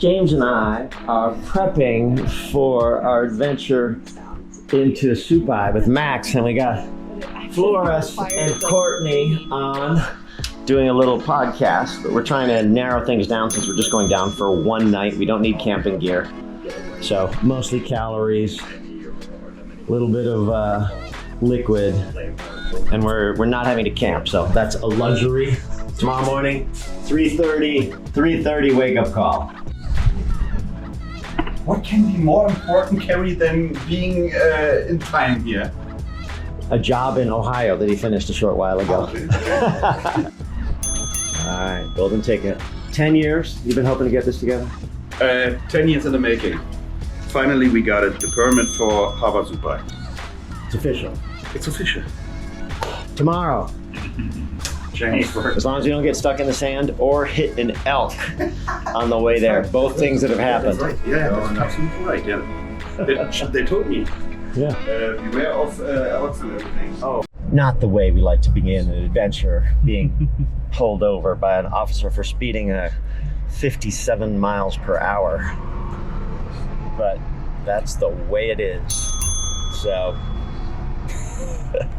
James and I are prepping for our adventure into Supai with Max, and we got Flores and Courtney on doing a little podcast, but we're trying to narrow things down since we're just going down for one night. We don't need camping gear, so mostly calories, a little bit of liquid, and we're not having to camp, so that's a luxury. Tomorrow morning, 3:30 wake up call. What can be more important, Kerry, than being in time here? A job in Ohio that he finished a short while ago. All right, golden ticket. 10 years, you've been hoping to get this together? 10 years in the making. Finally, we got it, the permit for Havasupai. It's official. It's official. Tomorrow. Chinese word. As long as you don't get stuck in the sand or hit an elk on the way there. Both things that have happened. That's right. Yeah, that's absolutely right. Yeah, they told me. Yeah. Beware of elks and everything. Oh. Not the way we like to begin an adventure, being pulled over by an officer for speeding at 57 miles per hour. But that's the way it is. So,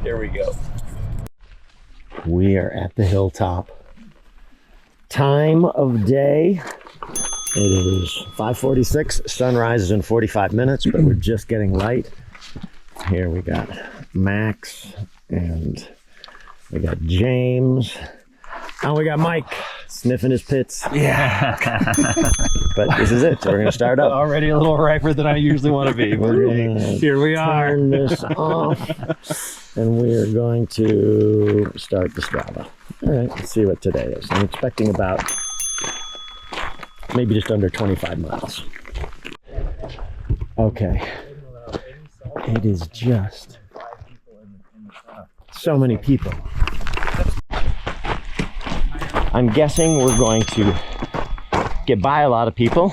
here we go. We are at the hilltop. Time of day, it is 5:46. Sunrise is in 45 minutes, but we're just getting light. Here we got Max, and we got James, and we got Mike sniffing his pits. Yeah. But this is it. So we're going to start up. Already a little riper than I usually want to be. Here we are. Turn this off, and we are going to start the Strava. All right, let's see what today is. I'm expecting about maybe just under 25 miles. Okay. It is just so many people. I'm guessing we're going to get by a lot of people,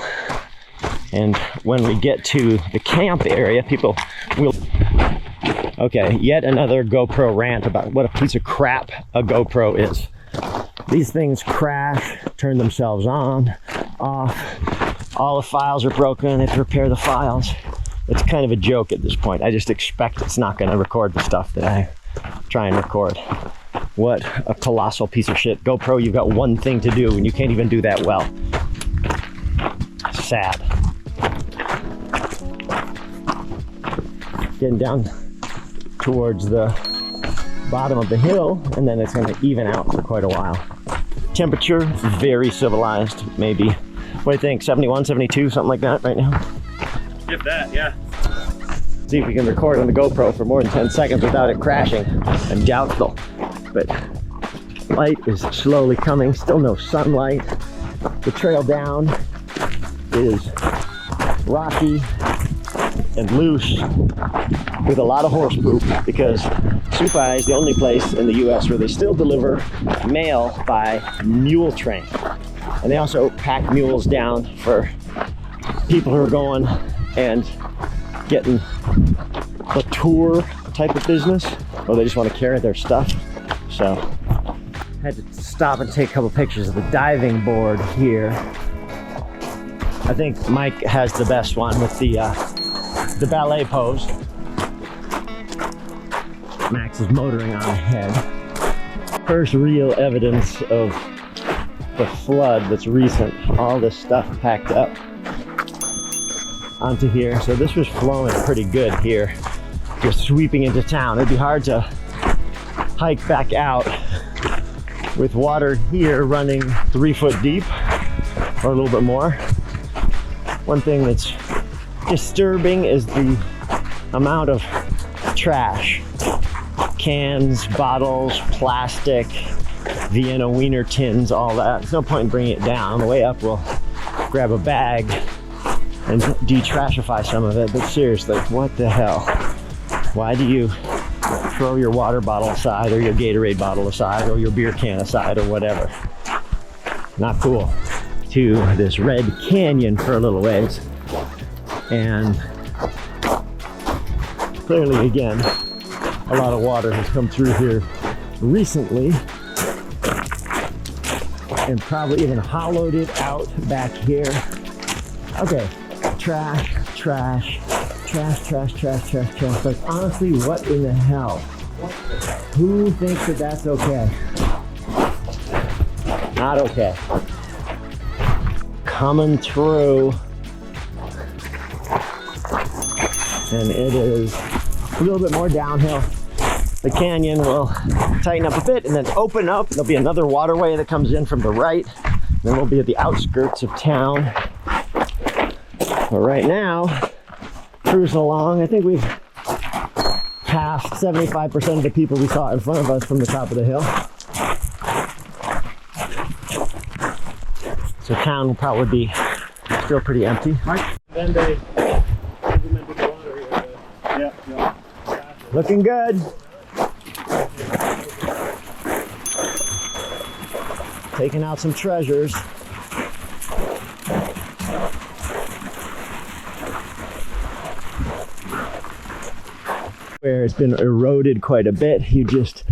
and when we get to the camp area, people will... Okay, yet another GoPro rant about what a piece of crap a GoPro is. These things crash, turn themselves on, off, all the files are broken, they have to repair the files. It's kind of a joke at this point. I just expect it's not going to record the stuff that I try and record. What a colossal piece of shit. GoPro, you've got one thing to do and you can't even do that well. Sad. Getting down towards the bottom of the hill, and then it's going to even out for quite a while. Temperature, very civilized, maybe. What do you think, 71, 72, something like that right now? Give that, yeah. See if we can record on the GoPro for more than 10 seconds without it crashing. I'm doubtful, but light is slowly coming, still no sunlight. The trail down is rocky and loose with a lot of horse poop, because Supai is the only place in the US where they still deliver mail by mule train. And they also pack mules down for people who are going and getting a tour type of business, or they just want to carry their stuff. So I had to stop and take a couple pictures of the diving board here. I think Mike has the best one with the ballet pose. Max is motoring on ahead. First real evidence of the flood that's recent. All this stuff packed up onto here. So this was flowing pretty good here, just sweeping into town. It'd be hard to hike back out with water here running 3 foot deep or a little bit more. One thing that's disturbing is the amount of trash. Cans, bottles, plastic, Vienna wiener tins, all that. There's no point in bringing it down. On the way up, we'll grab a bag and de-trashify some of it. But seriously, what the hell? Why do you throw your water bottle aside, or your Gatorade bottle aside, or your beer can aside, or whatever? Not cool. To this red canyon for a little ways. And clearly, again, a lot of water has come through here recently and probably even hollowed it out back here. Okay, trash, trash, trash, trash, trash, trash, trash. Like, honestly, what in the hell? Who thinks that that's okay? Not okay. Coming through. And it is a little bit more downhill. The canyon will tighten up a bit and then open up. There'll be another waterway that comes in from the right. Then we'll be at the outskirts of town. But right now, cruising along, I think we've passed 75% of the people we saw in front of us from the top of the hill. So town will probably be still pretty empty. Then they implemented the water here. Yeah. Looking good. Taking out some treasures. Where it's been eroded quite a bit, you just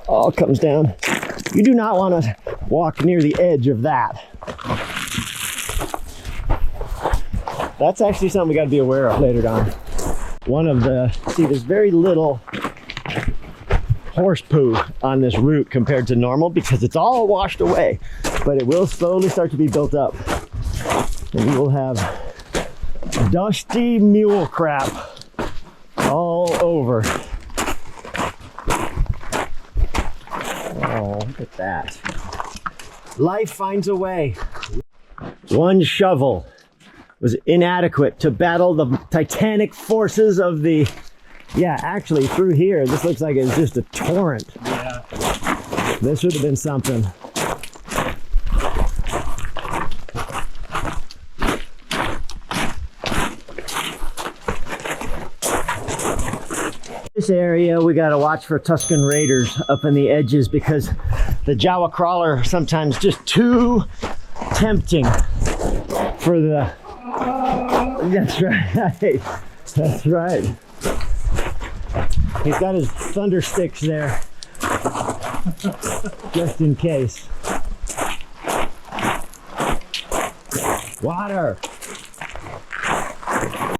all comes down. You do not want to walk near the edge of that. That's actually something we got to be aware of later on. See, there's very little horse poo on this route compared to normal because it's all washed away, but it will slowly start to be built up. And you will have dusty mule crap all over. Oh, look at that. Life finds a way. One shovel was inadequate to battle the titanic forces of the... Yeah, actually, through here, this looks like it's just a torrent. Yeah. This should have been something. This area, we gotta watch for Tuscan raiders up in the edges because the Jawa crawler are sometimes just too tempting for the... That's right. That's right. He's got his thunder sticks there, just in case. Water.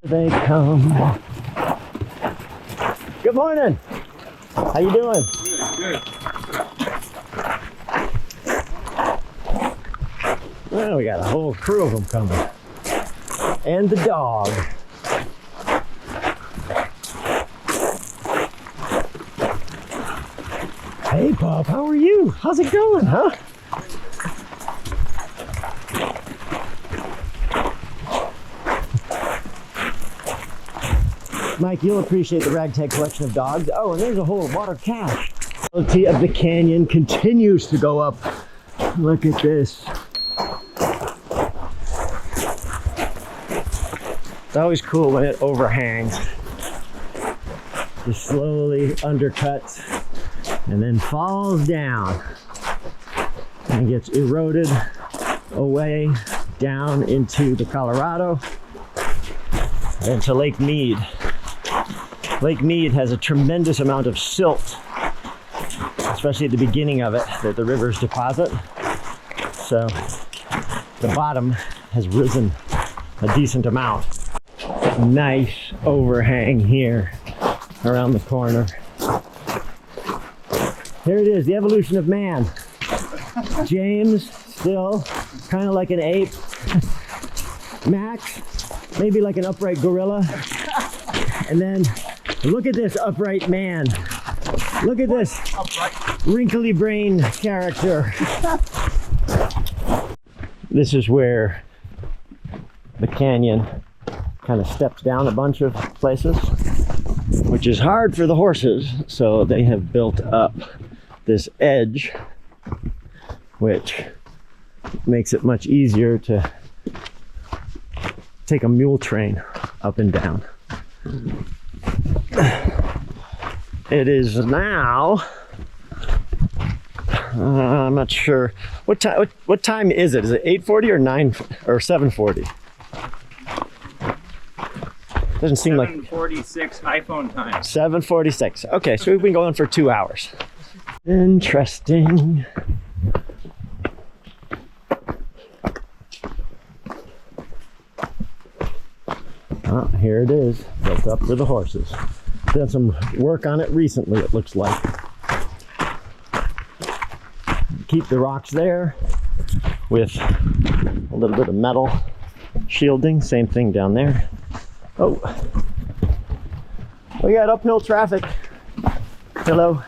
They come. Good morning. How you doing? Good. Well, we got a whole crew of them coming. And the dog. Hey, Bob, how are you? How's it going, huh? Mike, you'll appreciate the ragtag collection of dogs. Oh, and there's a whole water cache. The quality of the canyon continues to go up. Look at this. It's always cool when it overhangs. Just slowly undercuts and then falls down and gets eroded away down into the Colorado and to Lake Mead. Lake Mead has a tremendous amount of silt, especially at the beginning of it, that the rivers deposit. So the bottom has risen a decent amount. Nice overhang here around the corner. Here it is, the evolution of man. James, still kind of like an ape. Max, maybe like an upright gorilla. And then look at this upright man. Look at this wrinkly brain character. This is where the canyon kind of steps down a bunch of places, which is hard for the horses, so they have built up this edge, which makes it much easier to take a mule train up and down. It is now, I'm not sure, what time is it? Is it 8:40 or 9 or 7:40? Doesn't seem like 7:46 iPhone time. 7:46. Okay, so we've been going for 2 hours. Interesting. here it is, built up for the horses. Done some work on it recently, it looks like. Keep the rocks there with a little bit of metal shielding. Same thing down there. Oh, we got uphill traffic. Hello.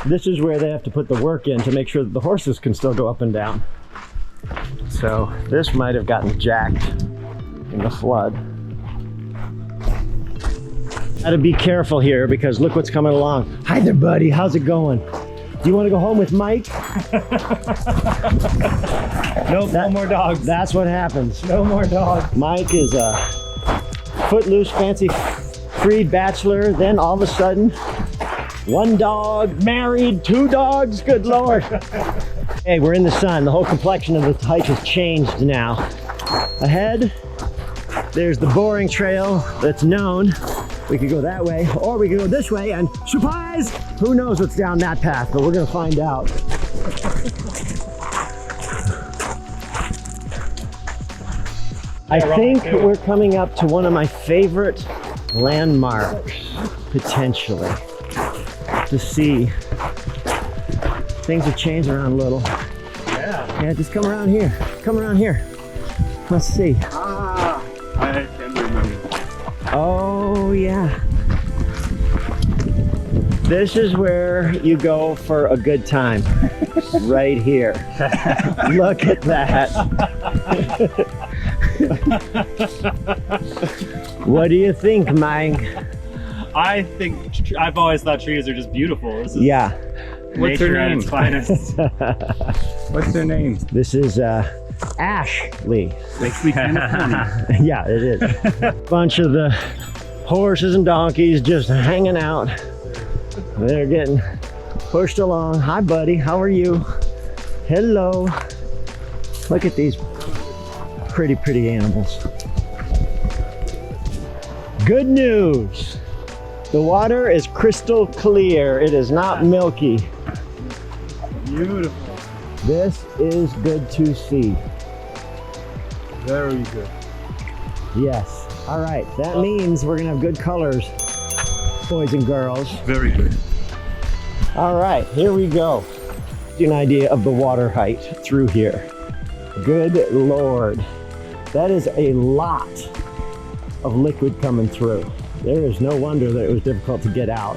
This is where they have to put the work in to make sure that the horses can still go up and down. So this might have gotten jacked in the flood. Gotta be careful here because look what's coming along. Hi there, buddy. How's it going? Do you want to go home with Mike? Nope, no more dogs. That's what happens. No more dogs. Mike is a footloose, fancy, freed bachelor. Then all of a sudden, 1 dog, married, 2 dogs. Good Lord. Hey, we're in the sun. The whole complexion of the hike has changed now. Ahead, there's the boring trail that's known. We could go that way, or we could go this way, and surprise! Who knows what's down that path, but we're gonna find out. I think we're coming up to one of my favorite landmarks, potentially, to see. Things have changed around a little. Yeah, just come around here. Come around here. Let's see. Ah, I can remember. Oh, yeah. This is where you go for a good time. Right here. Look at that. What do you think, Mike? I think I've always thought trees are just beautiful. This is Yeah. What's her name? Finest. What's her name? This is Ashley. Makes me kind of funny. Yeah, it is. Bunch of the horses and donkeys just hanging out. They're getting pushed along. Hi, buddy. How are you? Hello. Look at these pretty, pretty animals. Good news. The water is crystal clear. It is not milky. Beautiful. This is good to see. Very good. Yes. All right. That means we're gonna have good colors, boys and girls. Very good. All right, here we go. Give you an idea of the water height through here. Good Lord. That is a lot of liquid coming through. There is no wonder that it was difficult to get out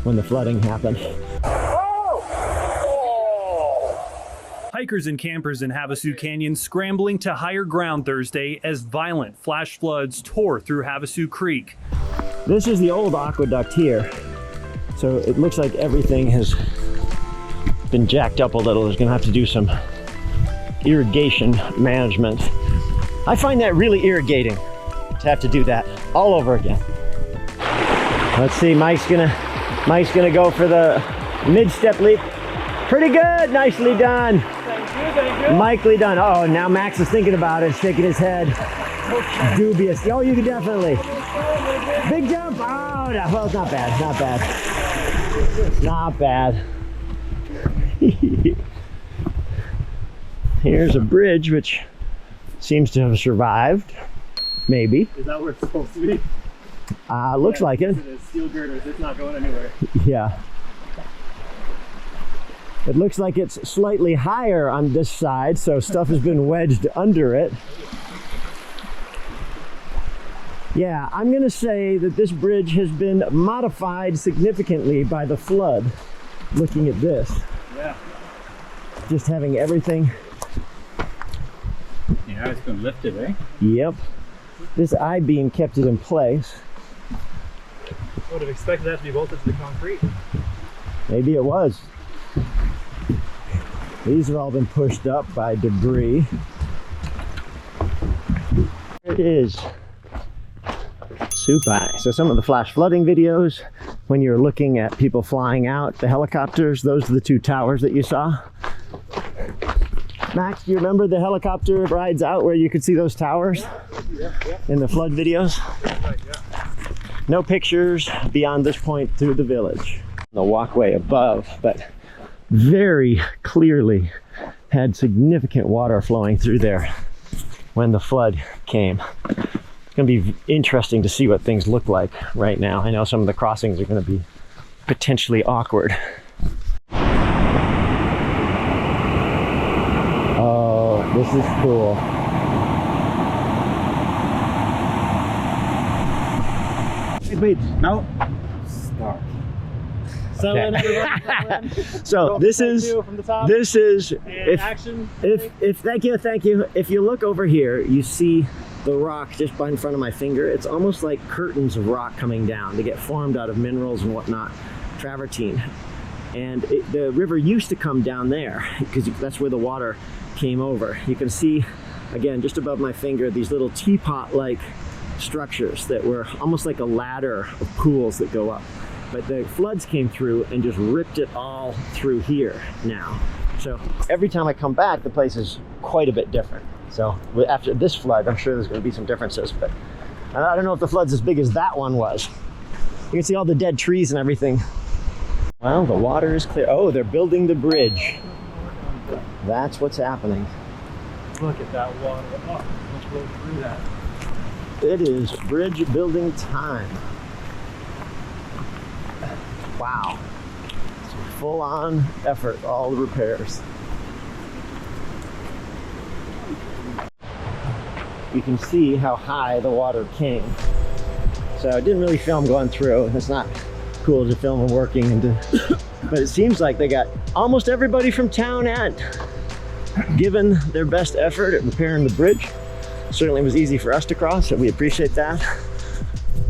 when the flooding happened. Hikers and campers in Havasu Canyon scrambling to higher ground Thursday as violent flash floods tore through Havasu Creek. This is the old aqueduct here. So it looks like everything has been jacked up a little. There's gonna have to do some irrigation management. I find that really irrigating to have to do that all over again. Let's see, Mike's gonna go for the mid-step leap. Pretty good, nicely done. Thank you. Nicely done. Oh, now Max is thinking about it, shaking his head. Dubious. Oh, you can definitely. Big jump. Oh, no. Well, it's not bad. Not bad. Not bad. Here's a bridge which seems to have survived. Maybe. Is that where it's supposed to be? Looks like it. It is. Steel girders. It's not going anywhere. Yeah. It looks like it's slightly higher on this side, so stuff has been wedged under it. Yeah, I'm gonna say that this bridge has been modified significantly by the flood. Looking at this. Yeah. Just having everything. Yeah, it's been lifted, eh? Yep. This I-beam kept it in place. I would have expected that to be bolted to the concrete. Maybe it was. These have all been pushed up by debris. Here it is. Supai. So some of the flash flooding videos, when you're looking at people flying out, the helicopters, those are the two towers that you saw. Max, do you remember the helicopter rides out where you could see those towers in the flood videos? No pictures beyond this point through the village. The walkway above, but very clearly had significant water flowing through there when the flood came. It's going to be interesting to see what things look like right now. I know some of the crossings are going to be potentially awkward. Oh, this is cool. Wait, Now, start. So this is from the top. this is And action. if thank you. If you look over here, you see the rock just by in front of my finger. It's almost like curtains of rock coming down. They get formed out of minerals and whatnot, travertine. And the river used to come down there because that's where the water came over. You can see, again, just above my finger, these little teapot-like structures that were almost like a ladder of pools that go up. But the floods came through and just ripped it all through here now. So every time I come back, the place is quite a bit different. So after this flood, I'm sure there's going to be some differences, but I don't know if the flood's as big as that one was. You can see all the dead trees and everything. Well, the water is clear. Oh, they're building the bridge. That's what's happening. Look at that water. Oh, let's go through that. It is bridge building time. Wow. Full on effort, all the repairs. You can see how high the water came. So I didn't really film going through. It's not cool to film and working, but it seems like they got almost everybody from town given their best effort at repairing the bridge. Certainly was easy for us to cross, so we appreciate that.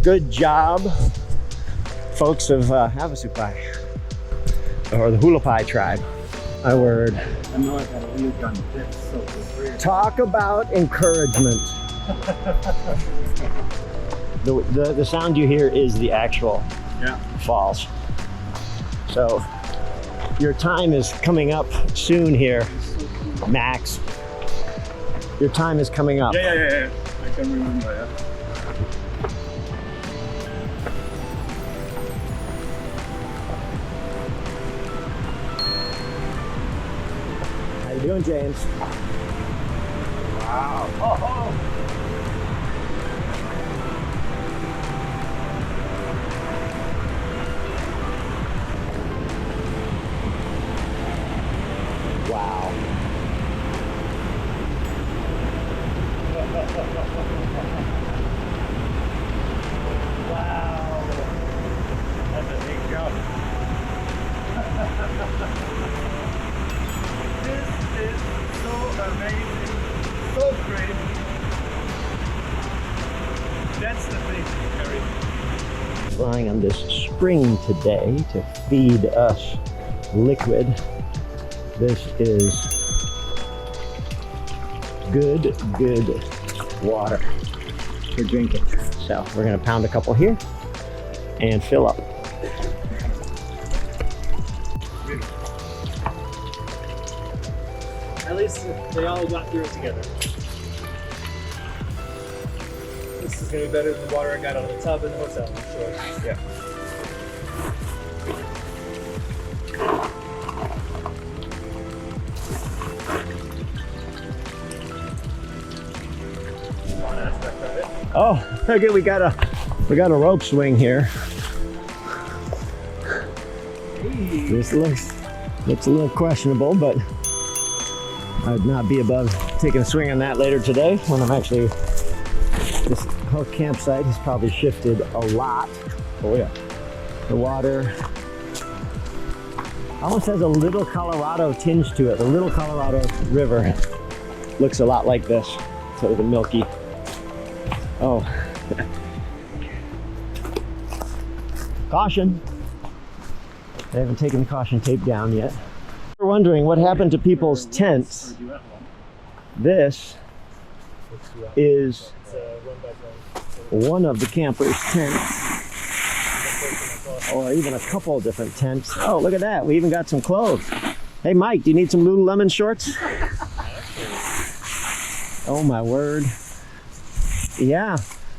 Good job, folks of Havasupai, or the Hulapai tribe. My word. I know I got a wheel gun. That's so good. Talk about encouragement. The sound you hear is the actual falls. So your time is coming up soon here, Max. Your time is coming up. Yeah. I can remember, yeah. How you doing, James? Wow. Oh. Wow. Wow. That's a big jump. This is so amazing. So great. That's the thing, Harry. Relying on this spring today to feed us liquid. This is good water for drinking. So we're gonna pound a couple here and fill up. At least they all got through it together. This is gonna be better than the water I got out of the tub in the hotel, I'm sure. Yeah. Oh, okay, we got a rope swing here. This looks a little questionable, but I'd not be above taking a swing on that later today when I'm actually, this whole campsite has probably shifted a lot. Oh yeah. The water almost has a little Colorado tinge to it. The little Colorado River looks a lot like this, sort of milky. Oh. Caution. They haven't taken the caution tape down yet. We're wondering what happened to people's tents. This is one of the campers' tents, or even a couple of different tents. Oh, look at that. We even got some clothes. Hey, Mike, do you need some Lululemon shorts? Oh my word. Yeah,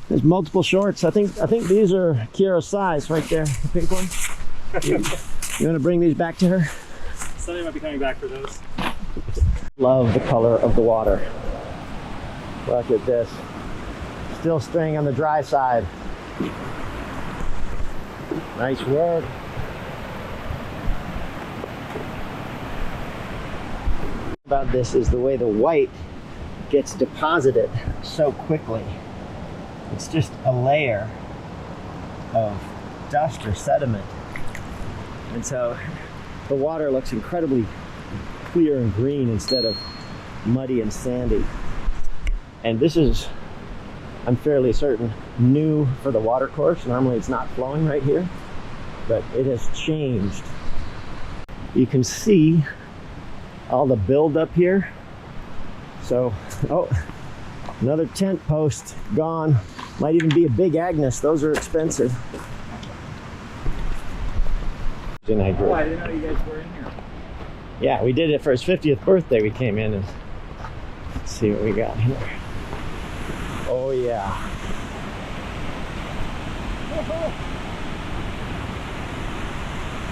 there's multiple shorts. I think these are Kira's size right there, the pink one. You want to bring these back to her? Sunday might be coming back for those. Love the color of the water. Look at this. Still staying on the dry side. Nice work. About this is the way the white gets deposited so quickly. It's just a layer of dust or sediment. And so the water looks incredibly clear and green instead of muddy and sandy. And this is, I'm fairly certain, new for the water course. Normally it's not flowing right here, but it has changed. You can see all the build up here. So, oh, another tent post gone. Might even be a big Agnes. Those are expensive. Oh, I didn't know you guys were in here. Yeah, we did it for his 50th birthday. We came in and let's see what we got here. Oh yeah.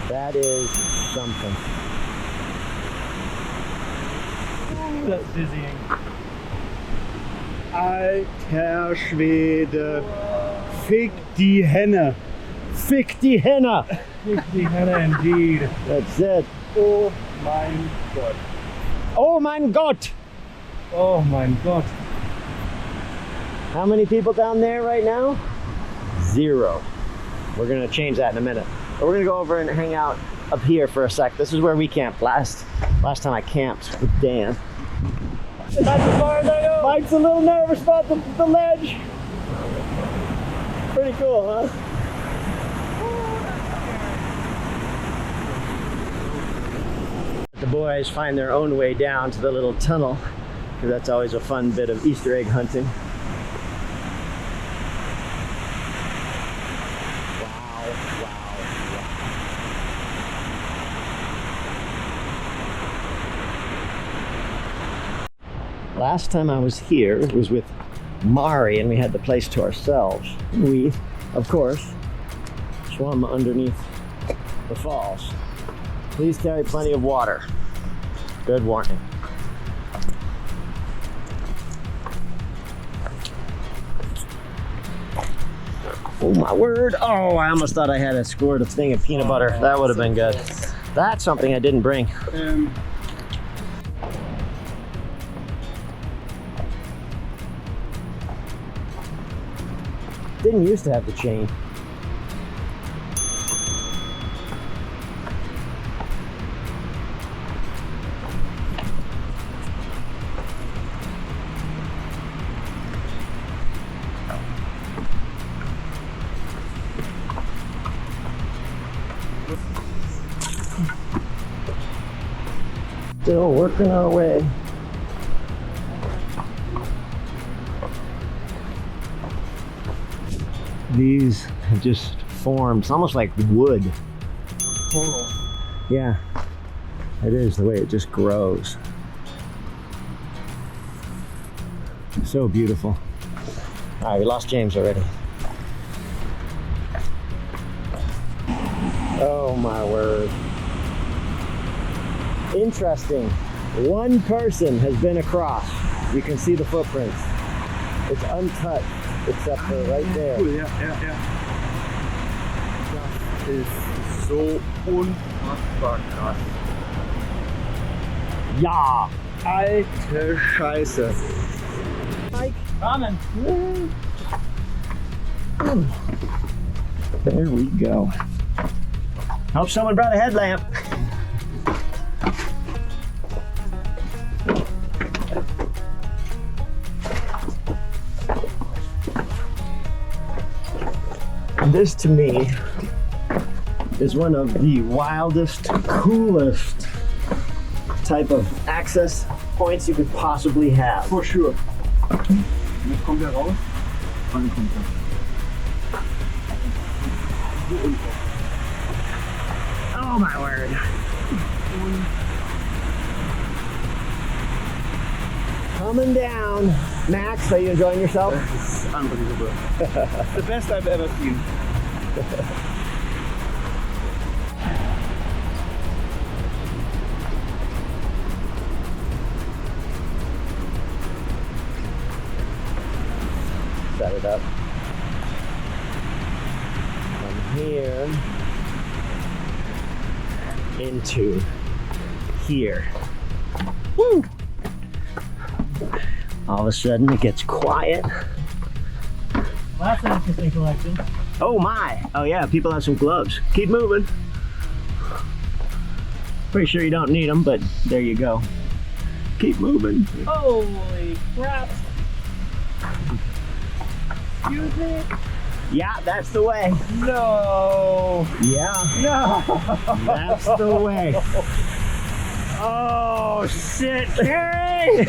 That is something. That's dizzying. Alter Schwede. Fick die Henne. Fick die Henne! Fick die Henne indeed. That's it. Oh mein Gott. Oh mein Gott! Oh mein Gott. How many people down there right now? 0. We're gonna change that in a minute. But we're gonna go over and hang out up here for a sec. This is where we camped last time I camped with Dan. That's as far as I go. Mike's a little nervous about the ledge. Pretty cool, huh? The boys find their own way down to the little tunnel, because that's always a fun bit of Easter egg hunting. Last time I was here, it was with Mari, and we had the place to ourselves. We, of course, swam underneath the falls. Please carry plenty of water. Good warning. Oh my word. Oh, I almost thought I had a squirt of thing of peanut butter. That would have been good. That's something I didn't bring. Didn't used to have the chain. Still working our way. These have just formed. It's almost like wood. Yeah, it is the way it just grows. So beautiful. All right, we lost James already. Oh my word. Interesting. One person has been across. You can see the footprints. It's untouched except for right there. Cool, ja. Das ist so unfassbar krass. Ja! Alte Scheiße. Mike. Ramen. There we go. Hope someone brought a headlamp. This to me is one of the wildest, coolest type of access points you could possibly have. For sure. Jetzt kommt er raus. Wann kommt er? Oh my word. Coming down. Max, are you enjoying yourself? It's unbelievable. The best I've ever seen. Set it up. From here into here. Woo! All of a sudden it gets quiet. Well, that's an interesting collection. Oh my! Oh yeah, people have some gloves. Keep moving. Pretty sure you don't need them, but there you go. Keep moving. Holy crap! Excuse me? Yeah, that's the way. No! Yeah, No! that's the way. Oh shit, Carrie!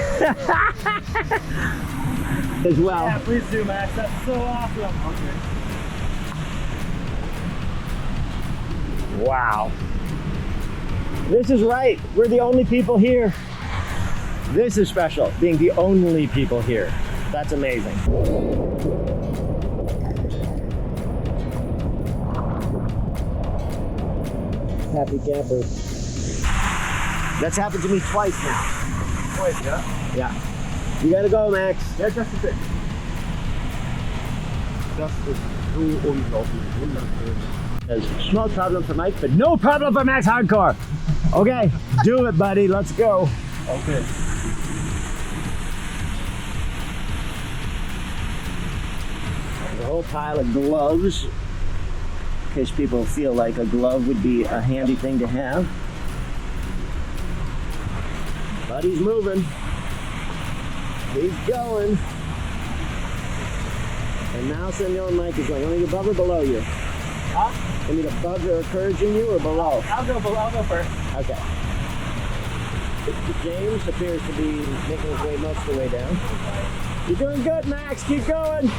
As well. Yeah, please do, Max. That's so awesome. Okay. Wow. This is right. We're the only people here. This is special, being the only people here. That's amazing. Happy campers. That's happened to me twice now. Wait, yeah? Yeah. You gotta go, Max. Ja, just a bit. Das ist so unglaublich wunderschön. There's a small problem for Mike, but no problem for Max Hardcore. Okay, do it, buddy. Let's go. Okay. There's a whole pile of gloves, in case people feel like a glove would be a handy thing to have. But he's moving. He's going. And now Senor Mike is going. You want me above or below you? Huh? You want me above or encouraging you or below? I'll go first. Okay. James appears to be making his way most of the way down. You're doing good, Max. Keep going.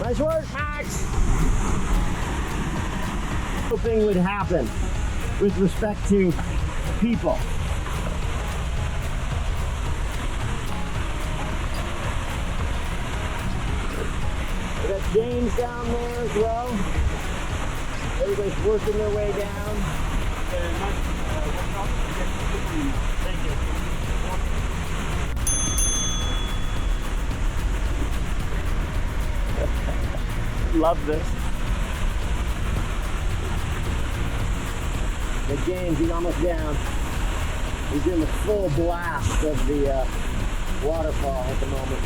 Nice work, Max. Thing would happen with respect to people. We got James down there as well. Everybody's working their way down. Thank you. Love this. But James, he's almost down. He's in the full blast of the waterfall at the moment.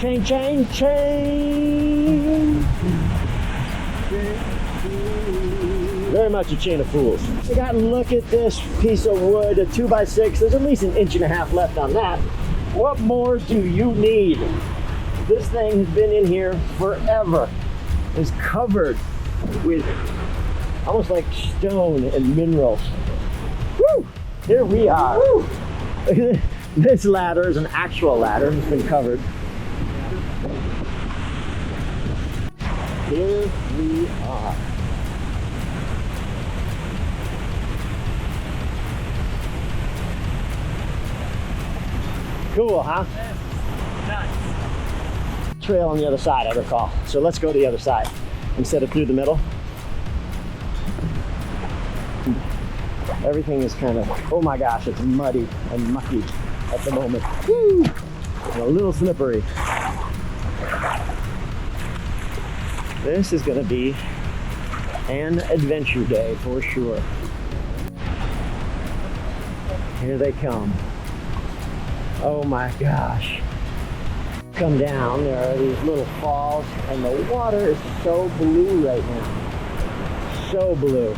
Chain, chain, chain! Very much a chain of fools. We got to look at this piece of wood, a 2x6. There's at least an inch and a half left on that. What more do you need? This thing has been in here forever. It's covered with almost like stone and minerals. Woo! Here we are. Woo! This ladder is an actual ladder. It's been covered. Here we are. Cool, huh? Nice. Trail on the other side, I recall. So let's go to the other side instead of through the middle. Everything is kind of, oh my gosh, it's muddy and mucky at the moment. Woo! And a little slippery. This is going to be an adventure day for sure. Here they come. Oh my gosh. Come down, there are these little falls, and the water is so blue right now. So blue.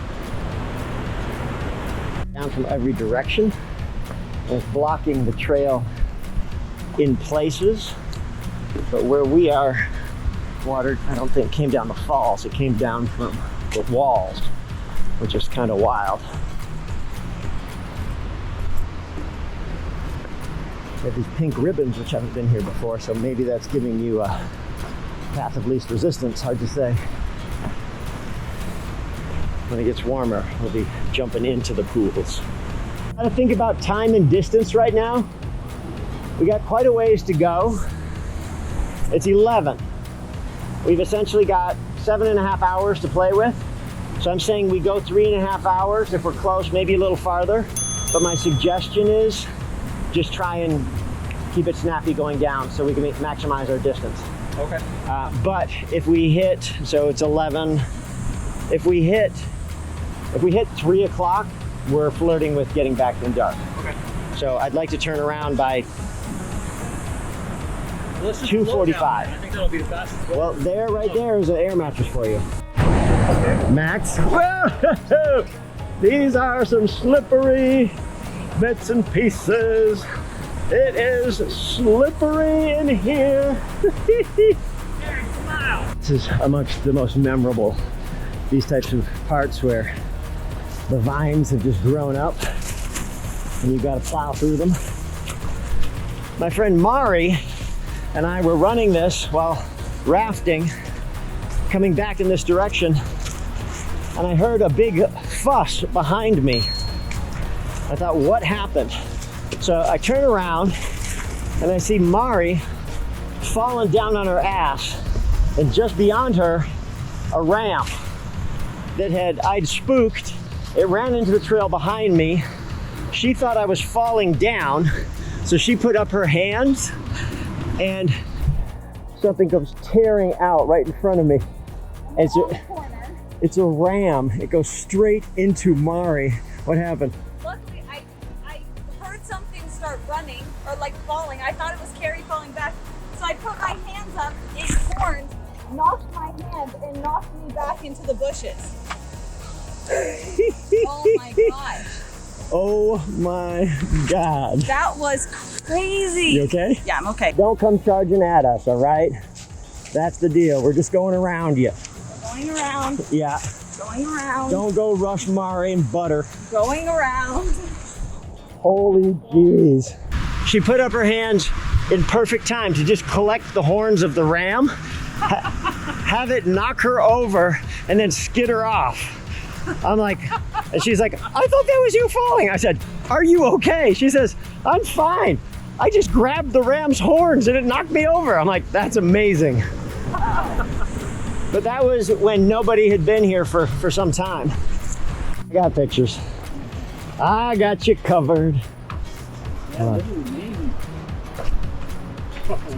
Down from every direction. And it's blocking the trail in places. But where we are, water, I don't think came down the falls. It came down from the walls, which is kind of wild. We have these pink ribbons, which haven't been here before, so maybe that's giving you a path of least resistance. Hard to say. When it gets warmer, we'll be jumping into the pools. Gotta think about time and distance right now. We got quite a ways to go. It's 11. We've essentially got 7.5 hours to play with. So I'm saying we go 3.5 hours if we're close, maybe a little farther. But my suggestion is just try and keep it snappy going down so we can maximize our distance. Okay. But if we hit, so it's 11, if we hit 3 o'clock, we're flirting with getting back in dark. Okay. So I'd like to turn around by Well, 2:45. I think that'll be the fastest. Well, right there is an air mattress for you. Max, whoa, these are some slippery bits and pieces. It is slippery in here. This is amongst the most memorable, these types of parts where the vines have just grown up and you've got to plow through them. My friend Mari and I were running this while rafting, coming back in this direction, and I heard a big fuss behind me. I thought, what happened? So I turn around and I see Mari falling down on her ass, and just beyond her, a ram that I'd spooked. It ran into the trail behind me. She thought I was falling down, so she put up her hands, and something goes tearing out right in front of me. It's a ram. It goes straight into Mari. What happened? Luckily, I heard something start running or like falling. I thought it was Carrie falling back. So I put my hands up, it corned, knocked my hand, and knocked me back into the bushes. Oh my gosh. Oh my God. That was crazy. You okay? Yeah, I'm okay. Don't come charging at us, all right? That's the deal. We're just going around you. Going around, Yeah. going around, Don't go rush Mari and butter. going around. Holy jeez. She put up her hands in perfect time to just collect the horns of the ram, have it knock her over, and then skid her off. I'm like, and she's like, I thought that was you falling. I said, are you okay? She says, I'm fine. I just grabbed the ram's horns and it knocked me over. I'm like, that's amazing. But that was when nobody had been here for some time. I got pictures. I got you covered. Oh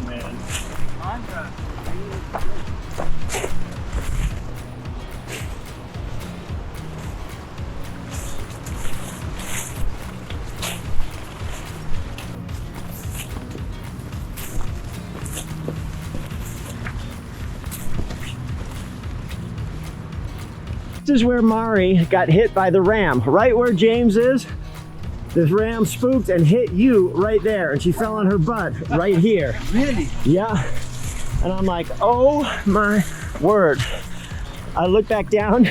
man. This is where Mari got hit by the ram, right where James is. This ram spooked and hit you right there, and she fell on her butt right here. Really? Yeah. And I'm like, oh my word. I look back down,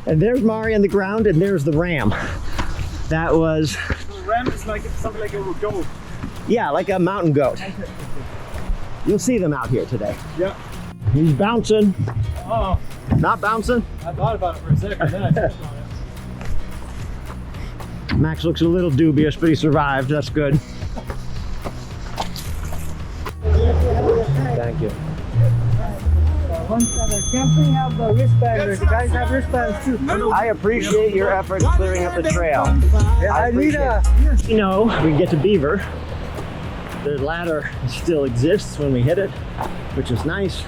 and there's Mari on the ground, and there's the ram. That was... The ram is like something like a goat. Yeah, like a mountain goat. You'll see them out here today. Yeah. He's bouncing. Oh, Not bouncing. I thought about it for a second, then I checked on it. Max looks a little dubious, but he survived. That's good. Thank you. Once at a camping, have the wristbands. You guys have wristbands too. I appreciate your efforts clearing up the trail. Yeah, I need a. You know, we can get to Beaver. The ladder still exists when we hit it, which is nice.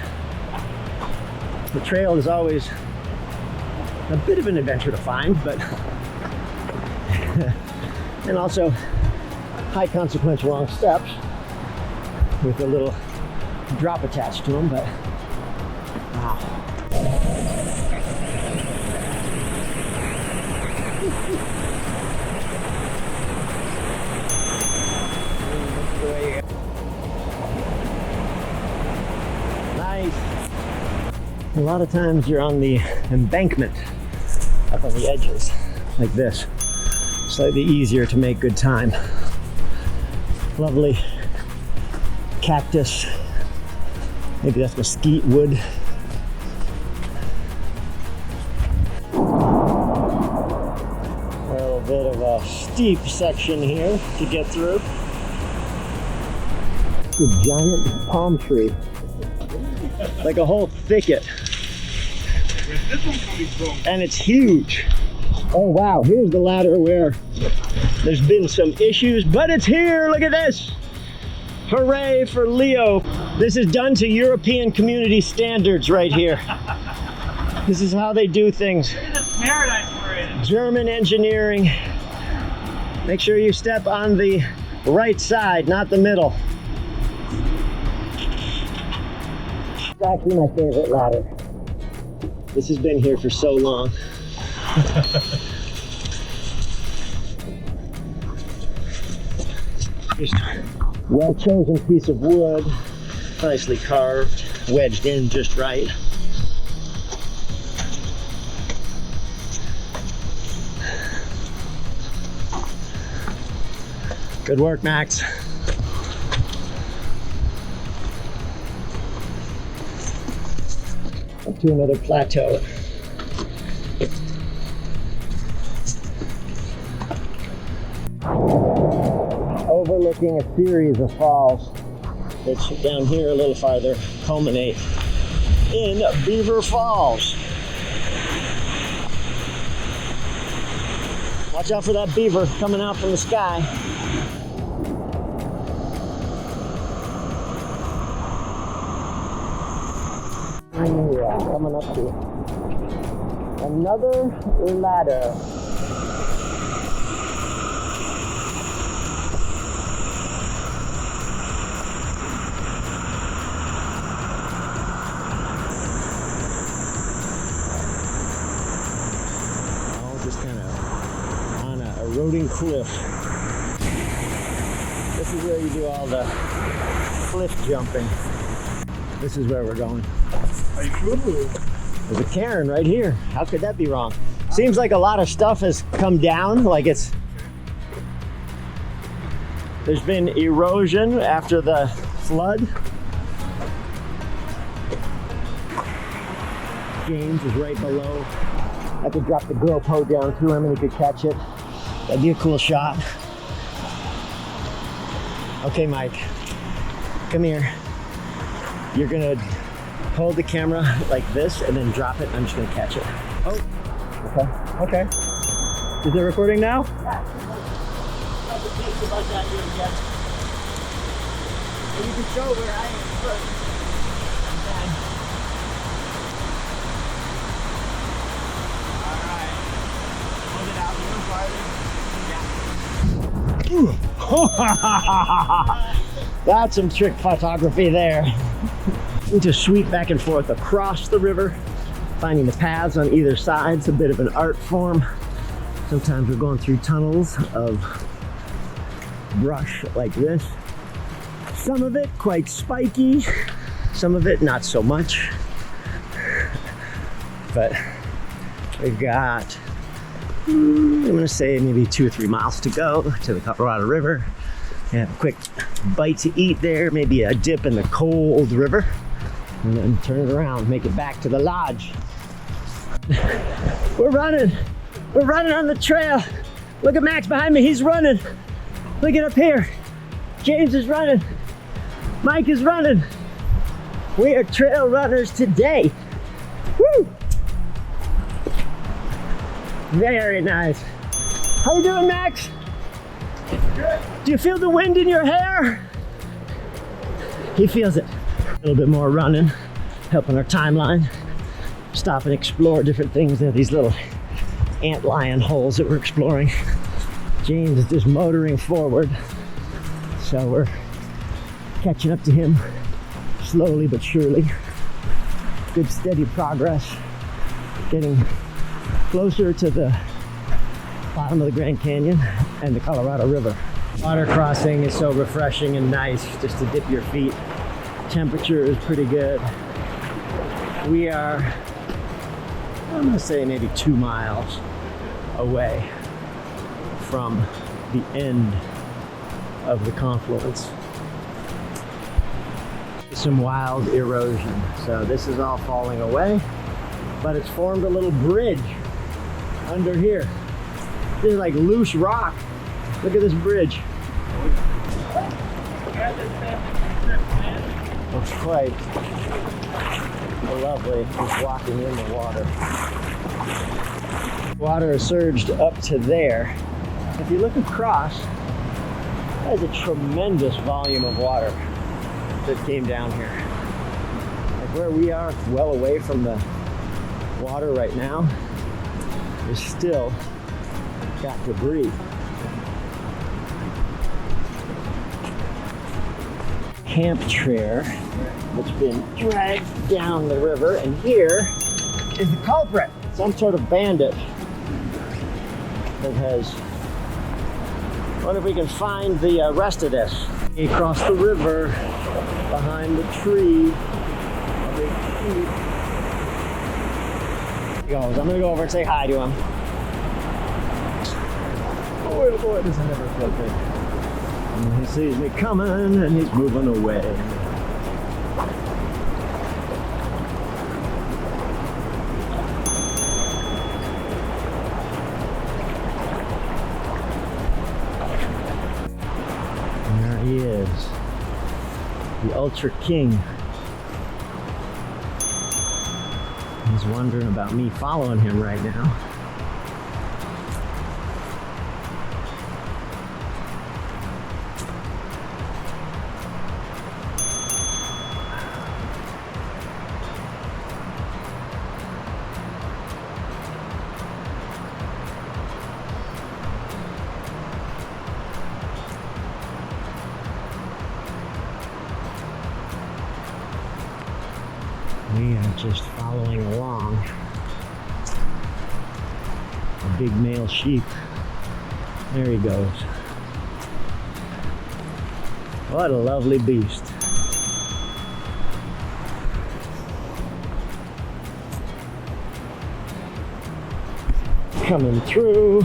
The trail is always a bit of an adventure to find, but and also high consequence long steps with a little drop attached to them, but wow. Nice. A lot of times you're on the embankment up on the edges like this. Slightly easier to make good time. Lovely cactus. Maybe that's mesquite wood. A little bit of a steep section here to get through. It's a giant palm tree. Like a whole thicket. And it's huge. Oh wow, here's the ladder where there's been some issues, but it's here, look at this. Hooray for Leo. This is done to European community standards right here. This is how they do things. Paradise we're in. German engineering. Make sure you step on the right side, not the middle. It's actually my favorite ladder. This has been here for so long. Just well chosen piece of wood, nicely carved, wedged in just right. Good work, Max. Up to another plateau. Overlooking a series of falls, which down here a little farther culminate in Beaver Falls. Watch out for that beaver coming out from the sky. Yeah, coming up to another ladder. Eroding cliff. This is where you do all the cliff jumping. This is where we're going. Are you sure? There's a cairn right here. How could that be wrong? Seems like a lot of stuff has come down, like there's been erosion after the flood. James is right below. I could drop the GoPro down to him and he could catch it. That'd be a cool shot. Okay, Mike, come here. You're gonna hold the camera like this and then drop it. I'm just gonna catch it. Oh, Okay. okay. Is it recording now? You can show where I am first. That's some trick photography there. We just sweep back and forth across the river, finding the paths on either side. It's a bit of an art form. Sometimes we're going through tunnels of brush like this. Some of it quite spiky, some of it not so much. But we've got, I'm gonna say maybe 2 or 3 miles to go to the Colorado River. Have a quick bite to eat there, maybe a dip in the cold river, and then turn it around, make it back to the lodge. We're running on the trail. Look at Max behind me, he's running. Look at up here. James is running. Mike is running. We are trail runners today. Woo! Very nice. How you doing, Max? Good. Do you feel the wind in your hair? He feels it. A little bit more running, helping our timeline. Stop and explore different things. There are these little antlion holes that we're exploring. James is just motoring forward, so we're catching up to him slowly but surely. Good steady progress, getting closer to the bottom of the Grand Canyon and the Colorado River. Water crossing is so refreshing and nice just to dip your feet. Temperature is pretty good. We are, I'm gonna say maybe 2 miles away from the end of the confluence. Some wild erosion. So this is all falling away, but it's formed a little bridge under here. This is like loose rock. Look at this bridge. It's quite lovely just walking in the water. Water has surged up to there. If you look across, that is a tremendous volume of water that came down here. Like where we are, well away from the water right now, is still got debris. Camp chair that's been dragged down the river, and here is the culprit, some sort of bandit that has. I wonder if we can find the rest of this. Across the river, behind the tree, a big tree. He goes. I'm gonna go over and say hi to him. Oh boy, does it never feel good. And he sees me coming and he's moving away. And there he is, the Ultra King. He's wondering about me following him right now. We are just following along a big male sheep. There he goes. What a lovely beast. Coming through.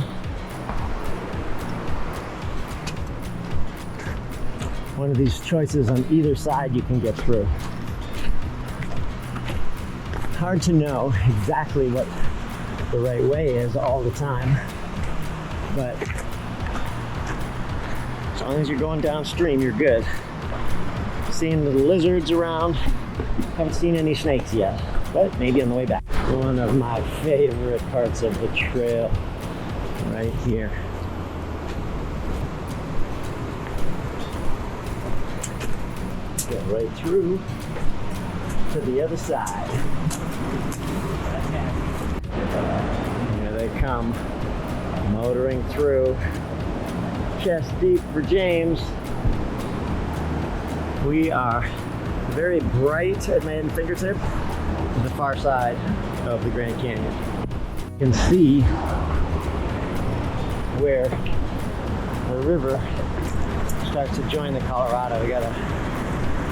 One of these choices on either side you can get through. Hard to know exactly what the right way is all the time, but as long as you're going downstream, you're good. Seeing the lizards around, haven't seen any snakes yet, but maybe on the way back. One of my favorite parts of the trail, right here. Go right through to the other side. Here they come, motoring through, chest deep for James. We are very bright at my fingertip to the far side of the Grand Canyon. You can see where the river starts to join the Colorado. We gotta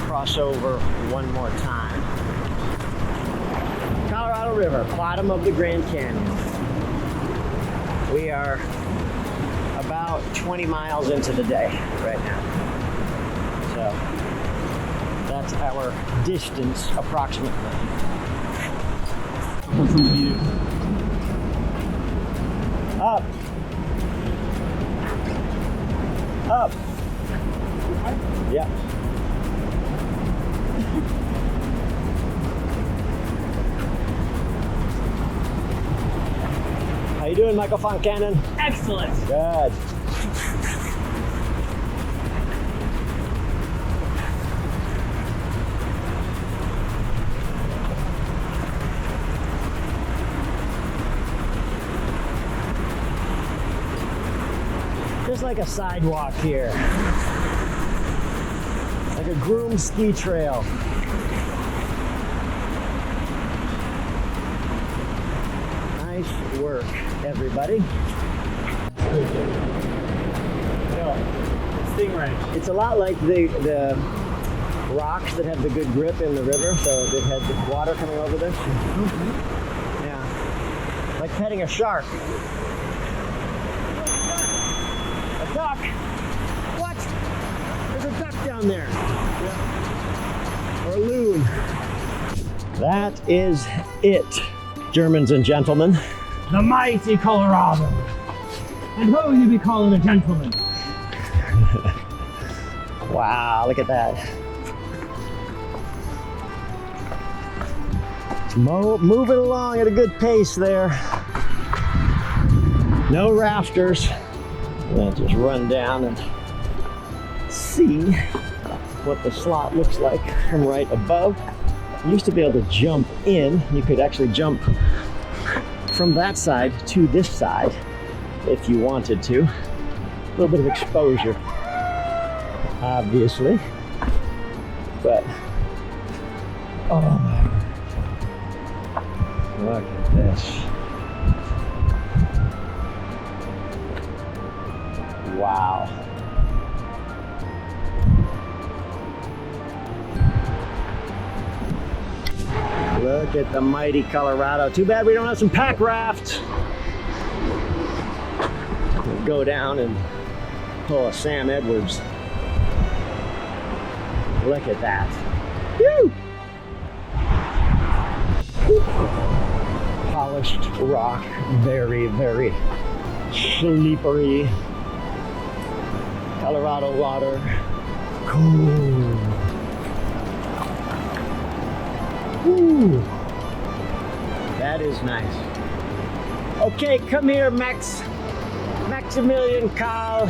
cross over one more time. Colorado River, bottom of the Grand Canyon. We are about 20 miles into the day right now. So that's our distance approximately. Up. Up. Yeah. How you doing, Michael Foncannon? Excellent. Good. Just like a sidewalk here. Like a groomed ski trail. Nice work, everybody. Stingray. It's a lot like the rocks that have the good grip in the river, so they've had the water coming over this. Yeah. Like petting a shark. A duck! What? down there. Or a loon. That is it, Germans and gentlemen. The mighty Colorado. And who you be calling a gentleman? Wow, look at that. Moving along at a good pace there. No rafters. We'll just run down and see what the slot looks like from right above. You used to be able to jump in. You could actually jump from that side to this side if you wanted to. A little bit of exposure, obviously. But, oh my, look at this. Wow. Look at the mighty Colorado. Too bad we don't have some pack rafts. We'll go down and pull a Sam Edwards. Look at that. Woo! Polished rock. Very, very slippery. Colorado water. Cool. Ooh, that is nice. Okay, come here, Maximilian Carl.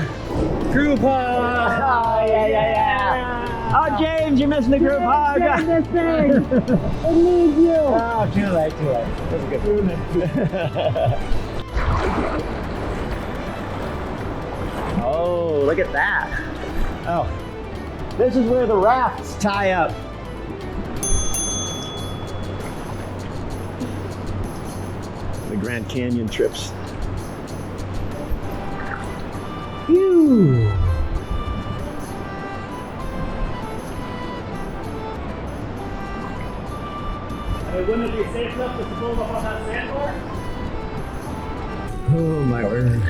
Group hug. Oh, yeah. Oh, James, you're missing the group hug. This thing. It needs you. Oh, too late. That was good. Oh, look at that. Oh, this is where the rafts tie up. The Grand Canyon trips. Phew. Wouldn't it be safe enough to pull up on that sandbar? Oh my word.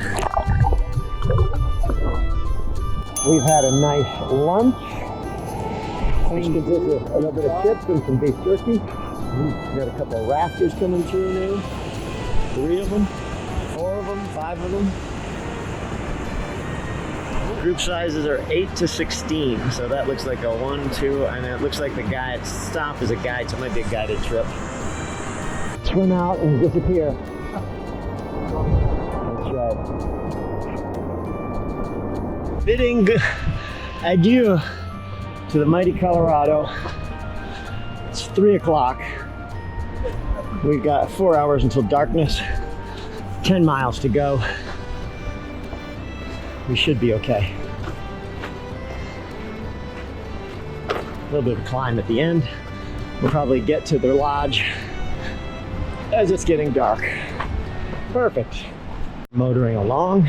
We've had a nice lunch, which consists of a little bit of chips and some beef jerky. We've got a couple of rafters coming through now. 3 of them, 4 of them, 5 of them. Group sizes are 8 to 16, so that looks like a 1, 2, and it looks like the guide stop is a guide, so it might be a guided trip. Swim out and disappear. That's right. Bidding adieu to the mighty Colorado. It's 3 o'clock. We've got 4 hours until darkness, 10 miles to go. We should be okay. A little bit of a climb at the end. We'll probably get to their lodge as it's getting dark. Perfect. Motoring along,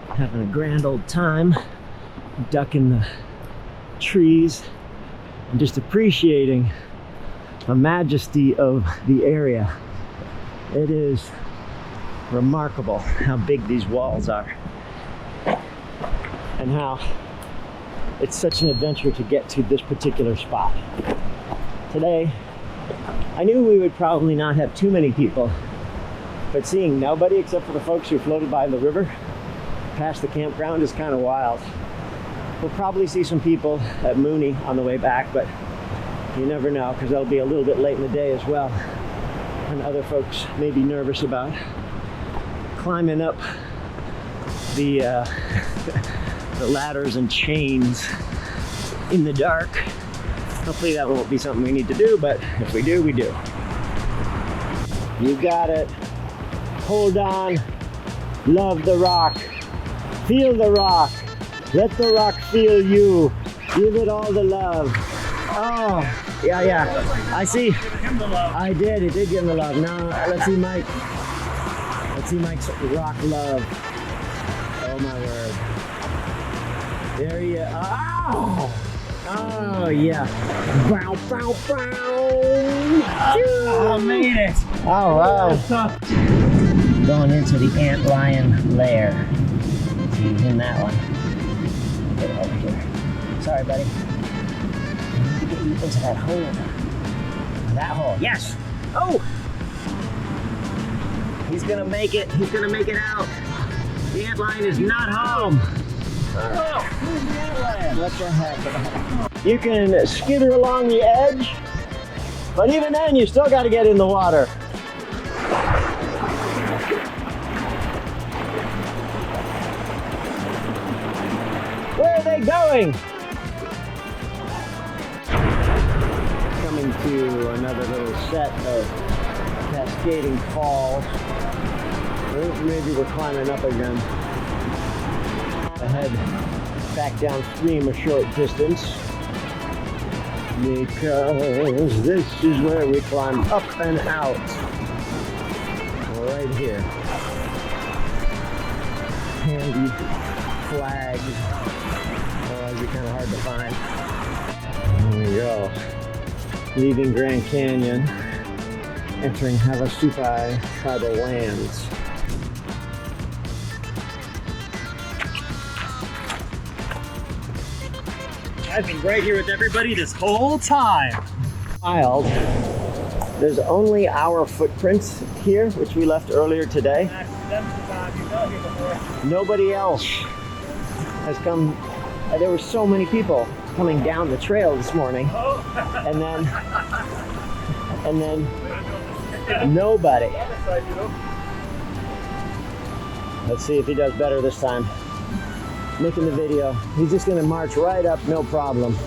having a grand old time, ducking the trees, and just appreciating the majesty of the area. It is remarkable how big these walls are and how it's such an adventure to get to this particular spot. Today, I knew we would probably not have too many people, but seeing nobody except for the folks who floated by the river past the campground is kind of wild. We'll probably see some people at Mooney on the way back, but you never know, because that'll be a little bit late in the day as well. And other folks may be nervous about climbing up the, the ladders and chains in the dark. Hopefully that won't be something we need to do, but if we do, we do. You got it. Hold on. Love the rock. Feel the rock. Let the rock feel you. Give it all the love. Oh, yeah. I see. I did. It did give him the love. Now let's see Mike. Let's see Mike's rock love. Oh my word. There he is. Oh! Oh yeah. Bow, bow, bow. Oh, made it. All right. Going into the antlion lair. He's in that one. Get over here. Sorry, buddy. I need to get you into that hole. That hole. Yes. Oh! He's gonna make it. He's gonna make it out. The antlion is not home. Oh, who's the antlion? What the heck? You can skitter along the edge, but even then, you still got to get in the water. Where are they going? Coming to another little set of cascading falls. Maybe we're climbing up again. I head back downstream a short distance because this is where we climb up and out. Right here. Handy flags. Otherwise, they're kind of hard to find. There we go. Leaving Grand Canyon, entering Havasupai tribal lands. I've been right here with everybody this whole time. Wild. There's only our footprints here, which we left earlier today. Nobody else has come. There were so many people coming down the trail this morning, and then nobody. Let's see if he does better this time. Making the video. He's just gonna march right up, no problem.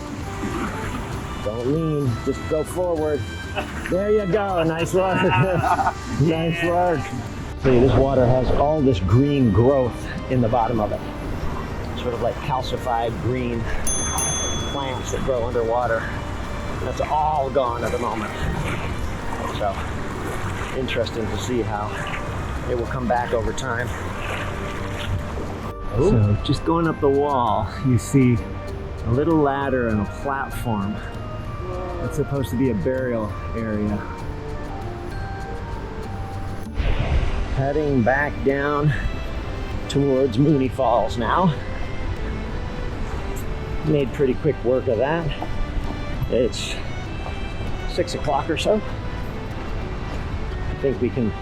Don't lean, just go forward. There you go, nice work. Nice work. See, this water has all this green growth in the bottom of it. Sort of like calcified green plants that grow underwater. That's all gone at the moment. So, interesting to see how it will come back over time. Ooh. So just going up the wall, you see a little ladder and a platform. That's supposed to be a burial area. Heading back down towards Mule Falls now. Made pretty quick work of that. It's 6 o'clock or so. I think we can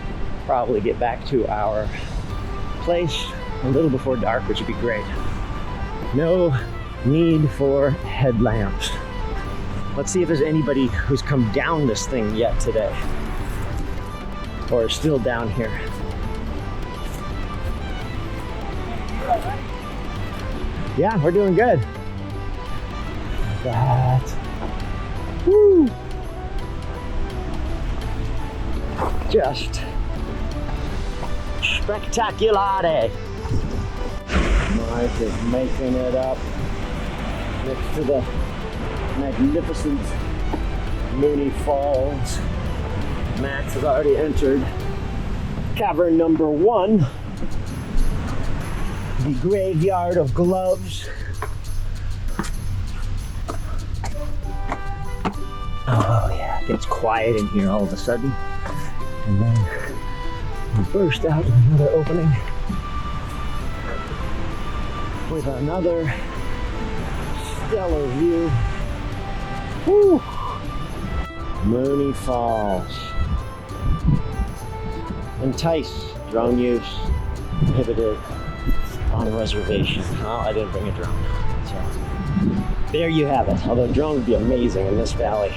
probably get back to our place a little before dark, which would be great. No need for headlamps. Let's see if there's anybody who's come down this thing yet today, or is still down here. Yeah, we're doing good. That. Woo! Just spectacular. Mike is making it up next to the magnificent Mule Falls. Max has already entered cavern number 1, the graveyard of gloves. Oh yeah, it gets quiet in here all of a sudden, and then we burst out in another opening with another stellar view. Woo! Mule Falls. Entice drone use prohibited on reservation. Oh, I didn't bring a drone. So there you have it. Although a drone would be amazing in this valley.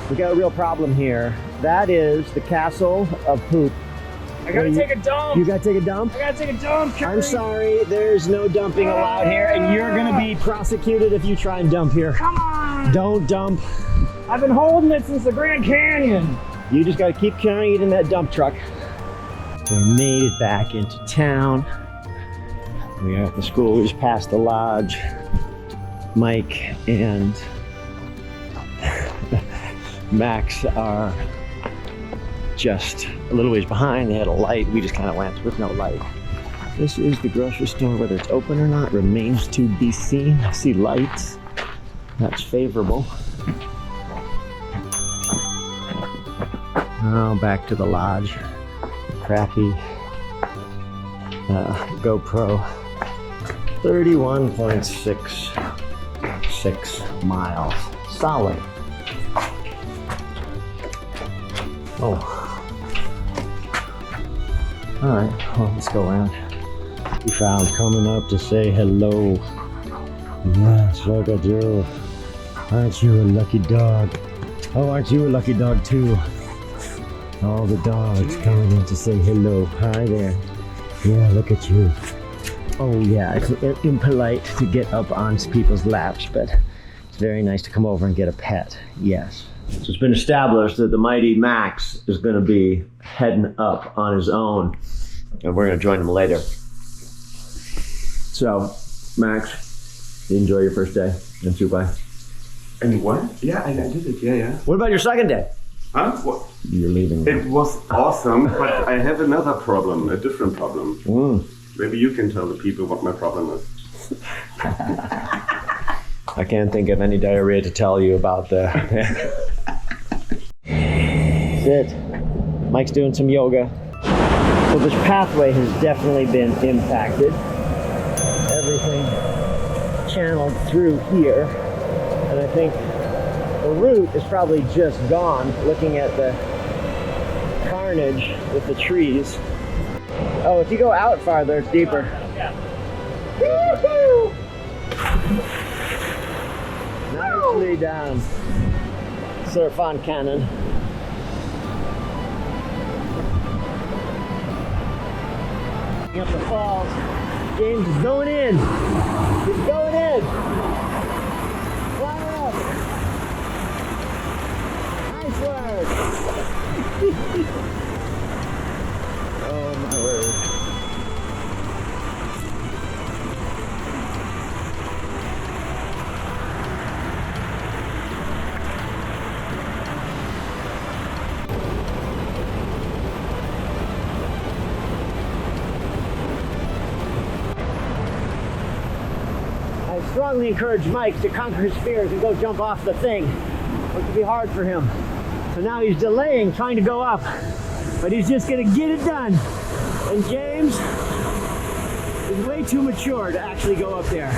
We got a real problem here. That is the castle of poop. I gotta take a dump. You gotta take a dump? I gotta take a dump, Curry. I'm sorry, there's no dumping allowed here, and you're gonna be prosecuted if you try and dump here. Come on. Don't dump. I've been holding it since the Grand Canyon. You just gotta keep carrying it in that dump truck. We made it back into town. We are at the school. We just passed the lodge. Mike and Max are just a little ways behind. They had a light. We just kind of went with no light. This is the grocery store. Whether it's open or not remains to be seen. I see lights. That's favorable. Now back to the lodge. Crappy GoPro 31.6 6 miles. Solid. Oh. Alright, well, let's go around. We found coming up to say hello. Yes, look at you. Aren't you a lucky dog? Oh, aren't you a lucky dog too? All the dogs coming in to say hello. Hi there. Yeah, look at you. Oh yeah, it's impolite to get up on people's laps, but it's very nice to come over and get a pet. Yes. So it's been established that the mighty Max is going to be heading up on his own, and we're going to join him later. So, Max, you enjoy your first day in Supai? And what? Yeah, I did it. Yeah. What about your second day? Huh? What? You're leaving. It was awesome, but I have another problem, a different problem. Maybe you can tell the people what my problem is. I can't think of any diarrhea to tell you about the... Sit. Mike's doing some yoga. So this pathway has definitely been impacted. Everything channeled through here. And I think the route is probably just gone, looking at the carnage with the trees. Oh, if you go out farther, it's deeper. Woo-hoo! Nicely done. Surf on cannon. Up the falls. James is going in. He's going in. Fly up. Nice work. Oh my word. I strongly encourage Mike to conquer his fears and go jump off the thing, which would be hard for him. So now he's delaying trying to go up, but he's just gonna get it done. And James is way too mature to actually go up there.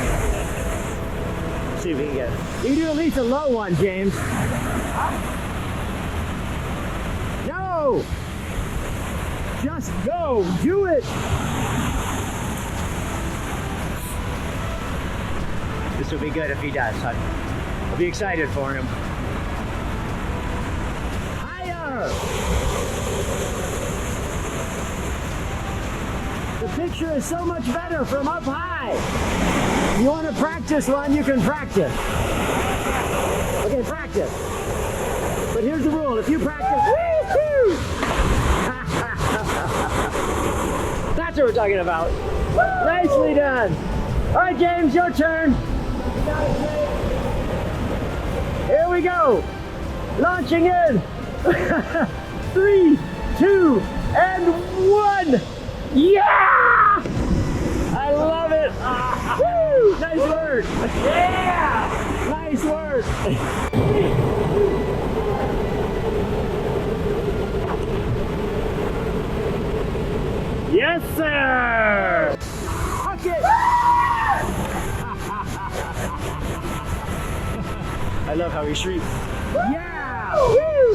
Let's see if he can get it. You can do at least a low one, James. No! Just go, do it! This will be good if he does. I'll be excited for him. Higher! The picture is so much better from up high. You want to practice one, you can practice. Okay, practice. But here's the rule. If you practice, woo-hoo! That's what we're talking about. Nicely done. All right, James, your turn. Here we go. Launching in. 3, 2, and 1. Yeah! I love it. Woo! Nice work. Yeah! Nice work. Yes, sir. Hook it. I love how he shrieks. Yeah! Woo!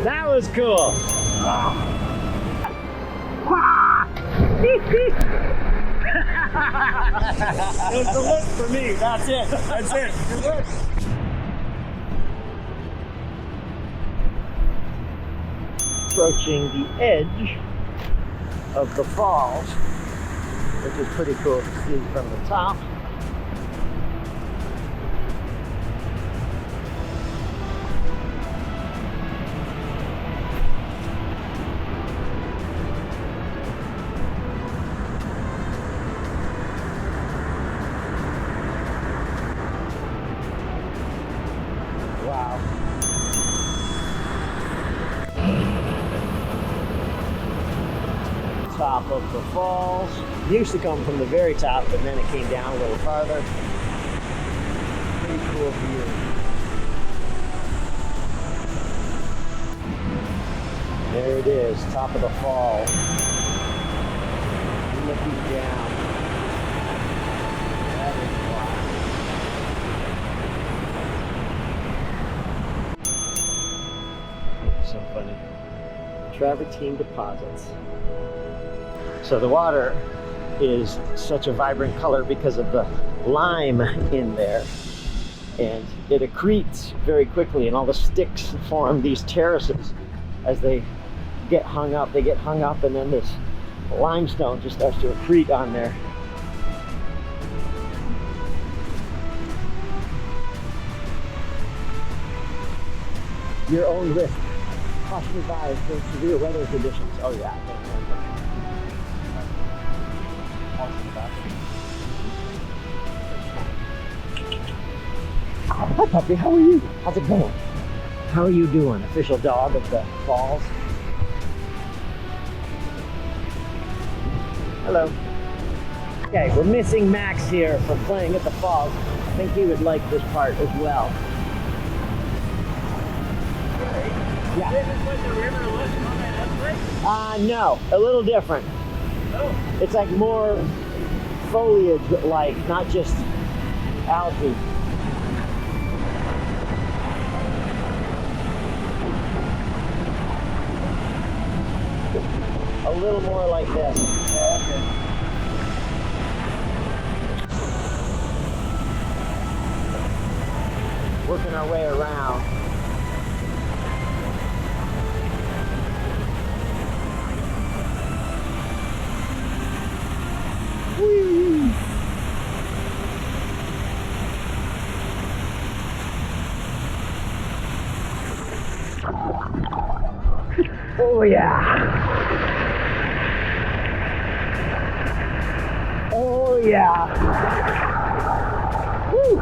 That was cool. It was the look for me. That's it. That's it. Good work. Approaching the edge of the falls, which is pretty cool to see from the top. Wow. Top of the falls. It used to come from the very top, but then it came down a little farther. Pretty cool view. There it is, top of the fall. Looking down. That so funny. Travertine deposits. So the water is such a vibrant color because of the lime in there, and it accretes very quickly, and all the sticks form these terraces as they get hung up. They get hung up, and then this limestone just starts to accrete on there. Your own risk. Caution advised for severe weather conditions. Oh yeah. Hi puppy, how are you? How's it going? How are you doing? Official dog of the falls. Hello. Okay, we're missing Max here for playing at the falls. I think he would like this part as well. Yeah. No, a little different. Oh. It's like more foliage-like, not just algae. A little more like this. Oh, okay. Working our way around. Whee! Oh yeah! Oh yeah! Woo!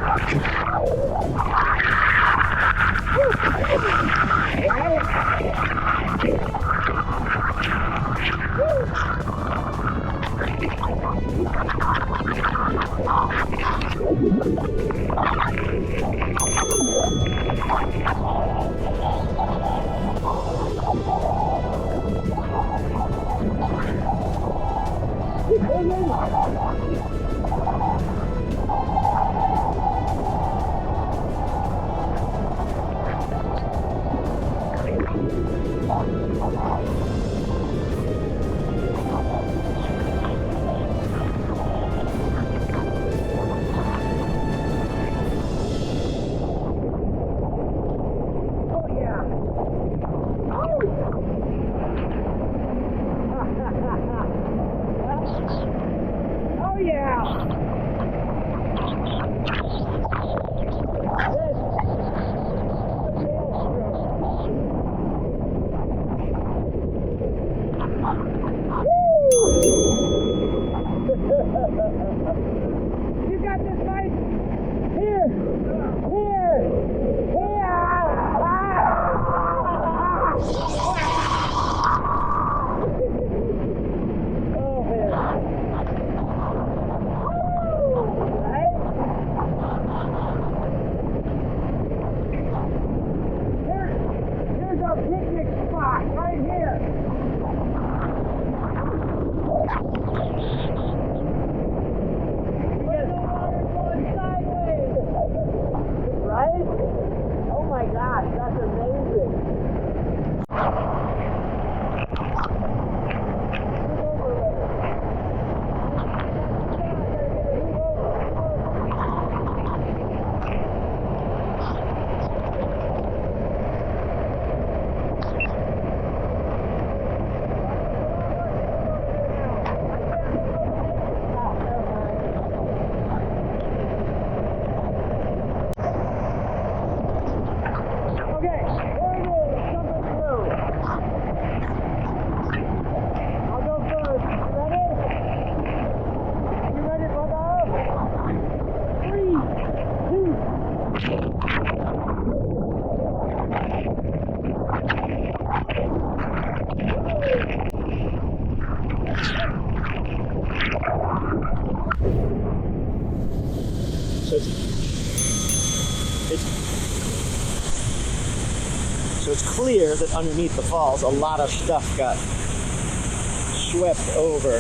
So it's clear that underneath the falls, a lot of stuff got swept over.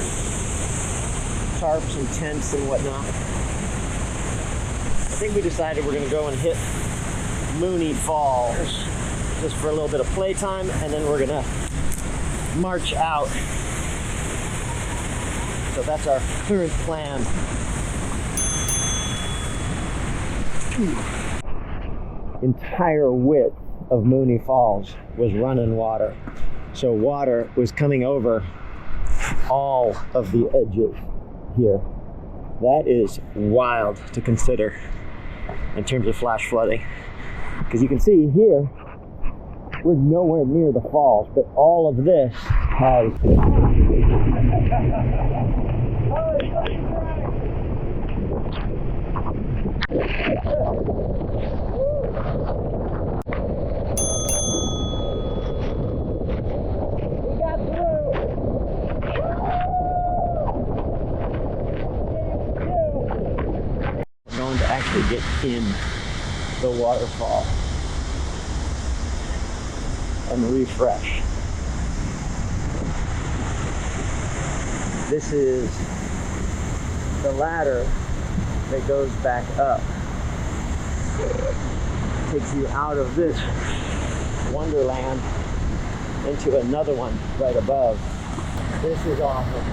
Tarps and tents and whatnot. I think we decided we're going to go and hit Mooney Falls just for a little bit of playtime, and then we're gonna march out. So that's our current plan. Entire width of Mooney Falls was running water. So water was coming over all of the edges here. That is wild to consider in terms of flash flooding. Because you can see here, we're nowhere near the falls, but all of this has going to actually get in the waterfall and refresh. This is the ladder that goes back up. Takes you out of this wonderland into another one right above. This is awesome.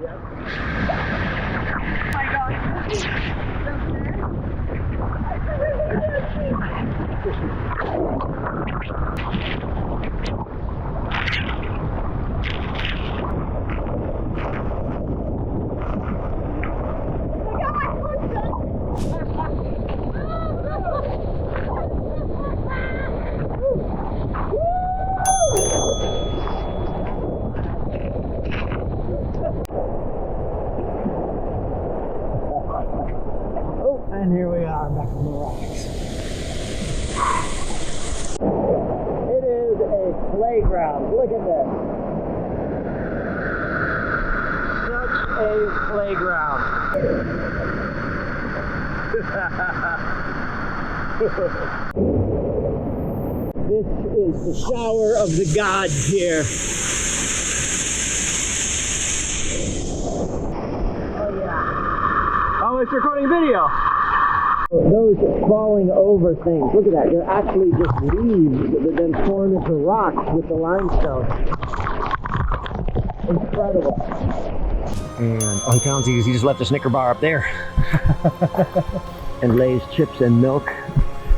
Yeah. And here we are back on the rocks. It is a playground. Look at this. Such a playground. This is the shower of the gods here. Oh yeah. Oh, it's recording video. Those falling over things, look at that, they're actually just leaves that then form into rocks with the limestone. Incredible. And on Counties, he just left a Snicker bar up there. And Lay's chips and milk.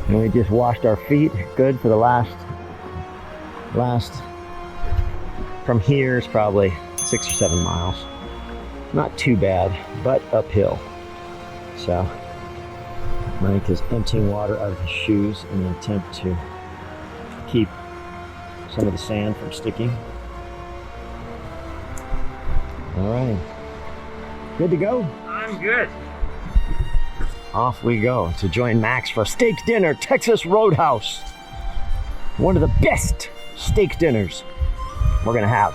And we just washed our feet. Good for the last, from here is probably 6 or 7 miles. Not too bad, but uphill. So Mike is emptying water out of his shoes in an attempt to keep some of the sand from sticking. All right, good to go? I'm good. Off we go to join Max for steak dinner, Texas Roadhouse. One of the best steak dinners we're gonna have.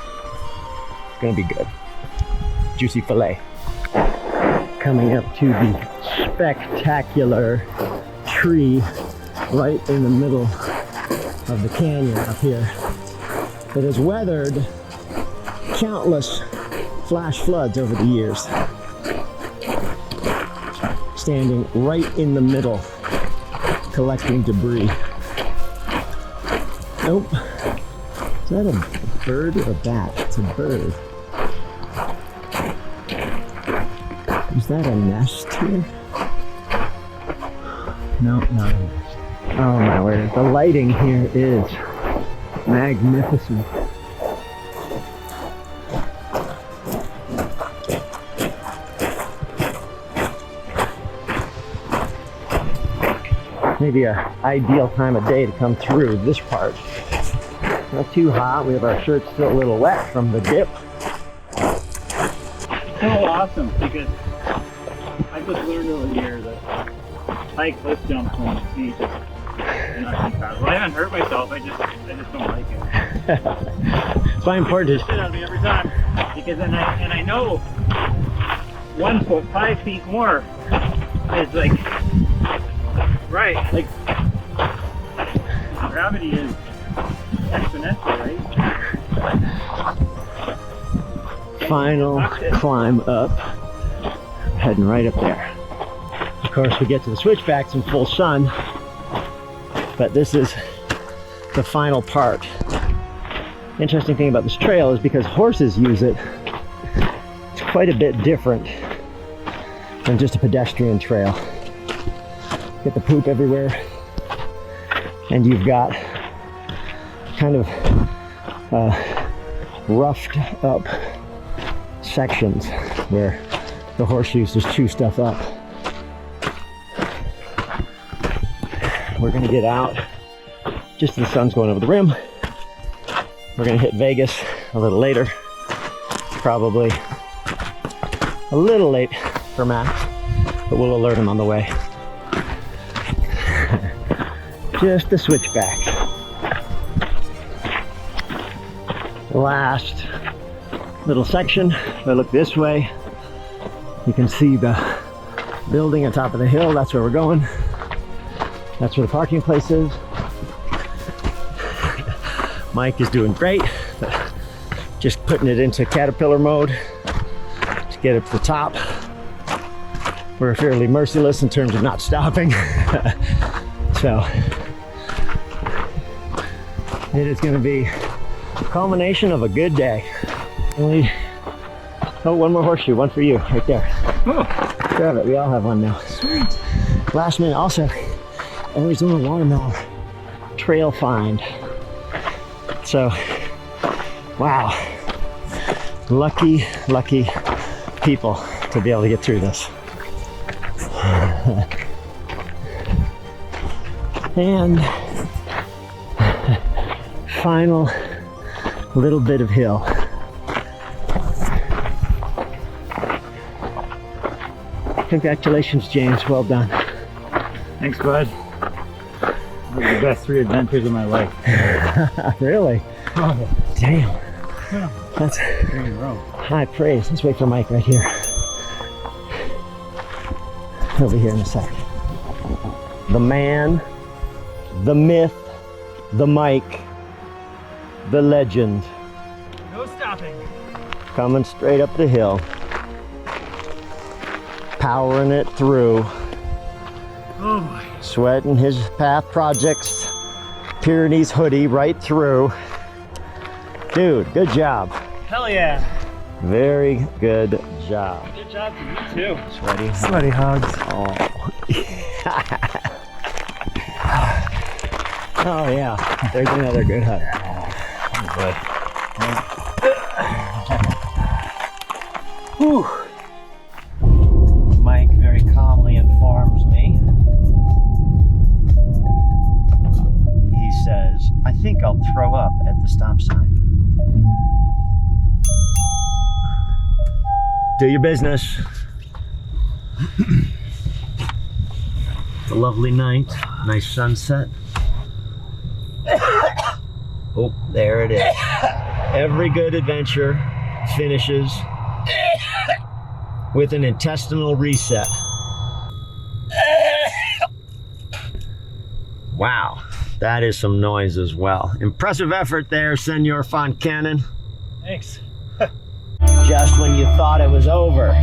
It's gonna be good. Juicy filet. Coming up to the spectacular tree right in the middle of the canyon up here that has weathered countless flash floods over the years. Standing right in the middle, collecting debris. Nope. Is that a bird or a bat? It's a bird. Is that a nest here? No, not a nest. Oh my word, the lighting here is magnificent. Maybe an ideal time of day to come through this part. Not too hot, we have our shirts still a little wet from the dip. So awesome, because I just learned over here that hike cliff jumps on the beach is not too fast. Well, I haven't hurt myself, I just don't like it. It's why important Shit out of me every time. Because and I know 1 foot, 5 feet more is like right, like gravity is exponential, right? final climb up, heading right up there. course, we get to the switchbacks in full sun, but this is the final part. Interesting thing about this trail is because horses use it, it's quite a bit different than just a pedestrian trail. Get the poop everywhere, and you've got kind of roughed up sections where the horseshoes just chew stuff up. We're gonna get out just as the sun's going over the rim. We're gonna hit Vegas a little later, probably a little late for Max, but we'll alert him on the way. Just the switchback. The last little section. If I look this way, you can see the building on top of the hill. That's where we're going. That's where the parking place is. Mike is doing great, but just putting it into caterpillar mode to get it to the top. We're fairly merciless in terms of not stopping. So it is going to be a culmination of a good day. Oh, one more horseshoe, one for you, right there. Oh, Grab it, we all have one now. sweet. Last minute, also, Arizona watermelon trail find. So, wow, lucky people to be able to get through this. And final little bit of hill. Congratulations, James, well done. Thanks, bud. Those are the best 3 adventures of my life. Really? Oh, Damn. yeah. That's 3 in a row. high praise. Let's wait for Mike right here. He'll be here in a sec. The man, the myth, the Mike, the legend, No stopping. coming straight up the hill, powering it through, Oh boy. sweating his path projects, Pyrenees hoodie right through. Dude, good job. Hell yeah. Very good job. Good job to you too. Sweaty. Sweaty hugs. Oh. Oh yeah, there's another good hug. Whew. Mike very calmly informs me. He says, I think I'll throw up at the stop sign. Do your business. It's a lovely night, nice sunset. Oh, there it is. Every good adventure finishes with an intestinal reset. Wow, that is some noise as well. Impressive effort there, Senor Foncannon. Thanks. Just when you thought it was over.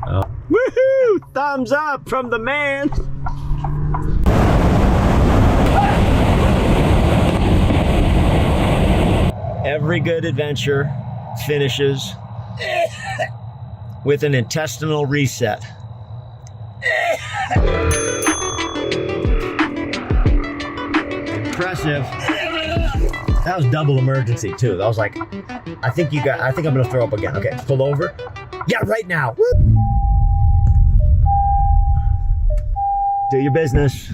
Oh. Woohoo! Thumbs up from the man. Every good adventure finishes with an intestinal reset. Impressive. That was double emergency too. That was like, I think I'm gonna throw up again. Okay, pull over. Yeah, right now. Woo. Do your business.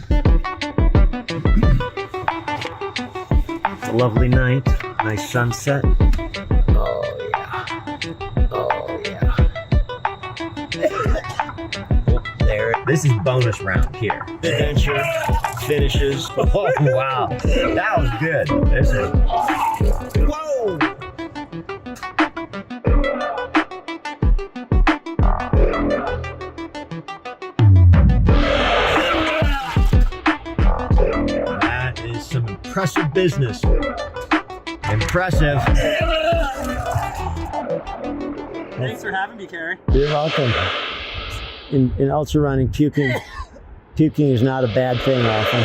It's a lovely night, nice sunset. Oh yeah. Oh yeah. Oh, there. This is bonus round here. Adventure finishes. Oh wow, that was good. This is. Whoa. That is some impressive business. impressive. Thanks for having me, Carrie. You're welcome. In ultra running, puking is not a bad thing often.